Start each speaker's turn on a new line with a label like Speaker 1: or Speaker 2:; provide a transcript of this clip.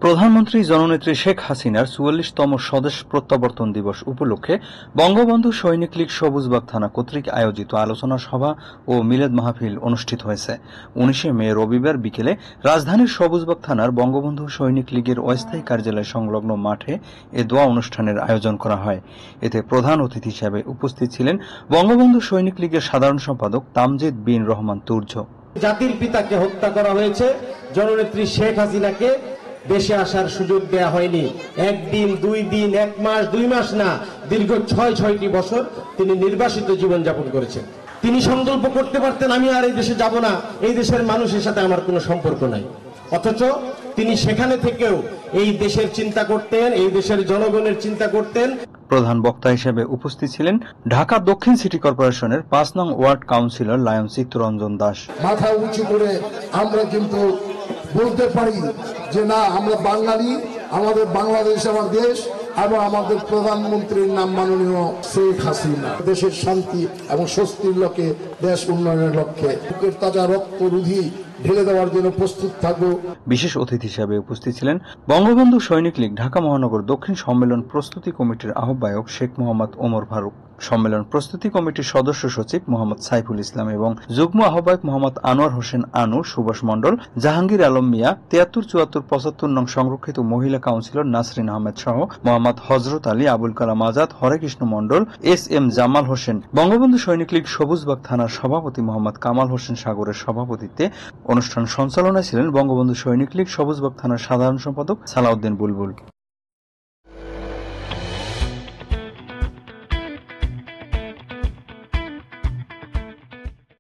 Speaker 1: প্রধানমন্ত্রী জননেত্রী শেখ হাসিনার ৪৪তম স্বদেশ প্রত্যাবর্তন দিবস উপলক্ষে বঙ্গবন্ধু সৈনিক লীগ সবুজবাগ থানা কর্তৃক আয়োজিত আলোচনা সভা ও মিলাদ মাহফিল অনুষ্ঠিত হয়েছে। ১৯ মে রবিবার বিকেলে রাজধানীর সবুজবাগ থানার বঙ্গবন্ধু সৈনিক লীগের অস্থায়ী কার্যালয় সংলগ্ন মাঠে এ দোয়া অনুষ্ঠানের আয়োজন করা হয়। এতে প্রধান অতিথি হিসেবে উপস্থিত ছিলেন বঙ্গবন্ধু সৈনিক লীগের সাধারণ সম্পাদক তামজিদ বিন রহমান তুর্য।
Speaker 2: জাতির পিতাকে হত্যা করা হয়েছে, জননেত্রী শেখ হাসিনাকে দেশে আসার সুযোগ দেয়া হয়নি। একদিন, 2 দিন, 1 মাস, 2 মাস না, দীর্ঘ 6টি বছর তিনি নির্বাসিত জীবনযাপন করেছেন। তিনি সংকল্প করতে পারতেন, আমি আর এই দেশে যাব না, এই দেশের মানুষের সাথে আমার কোনো সম্পর্ক নাই। অথচ তিনি সেখানে থেকেও এই দেশের চিন্তা করতেন, এই দেশের জনগণের চিন্তা করতেন।
Speaker 1: প্রধান বক্তা হিসেবে উপস্থিত ছিলেন ঢাকা দক্ষিণ সিটি কর্পোরেশনের ৫ নং ward councillor lion Chittaranjan Das.
Speaker 3: মাথা উঁচু করে আমরা কিন্তু বলতে পারি যে না, আমরা বাঙালি, আমাদের বাংলাদেশ আমার দেশ এবং আমাদের প্রধানমন্ত্রীর নাম মাননীয় শেখ হাসিনা। দেশের শান্তি এবং স্বস্তির লক্ষ্যে, দেশ উন্নয়নের লক্ষ্যে বুকের তাজা রক্ত রুধি ঢেলে দেওয়ার জন্য প্রস্তুত থাকবো।
Speaker 1: বিশেষ অতিথি হিসেবে উপস্থিত ছিলেন বঙ্গবন্ধু সৈনিক লীগ ঢাকা মহানগর দক্ষিণ সম্মেলন প্রস্তুতি কমিটির আহ্বায়ক শেখ মোহাম্মদ ওমর ফারুক, সম্মেলন প্রস্তুতি কমিটির সদস্য সচিব মোহাম্মদ সাইফুল ইসলাম এবং যুগ্ম আহ্বায়ক মোহাম্মদ আনোয়ার হোসেন আনু, সুভাষ মণ্ডল, জাহাঙ্গীর আলম মিয়া, ৭৩, ৭৪, ৭৫ নং সংরক্ষিত মহিলা কাউন্সিলর নাসরিন আহমেদ সহ মোহাম্মদ হযরত আলী, আবুল কালাম আজাদ, হরেকৃষ্ণ মণ্ডল, এস.এম. জামাল হোসেন, বঙ্গবন্ধু সৈনিক লীগ সবুজবাগ থানার সভাপতি মোহাম্মদ কামাল হোসেন সাগরের সভাপতিত্বে অনুষ্ঠান সঞ্চালনায় ছিলেন বঙ্গবন্ধু সৈনিক লীগ সবুজবাগ থানার সাধারণ সম্পাদক সালাউদ্দিন বুলবুল।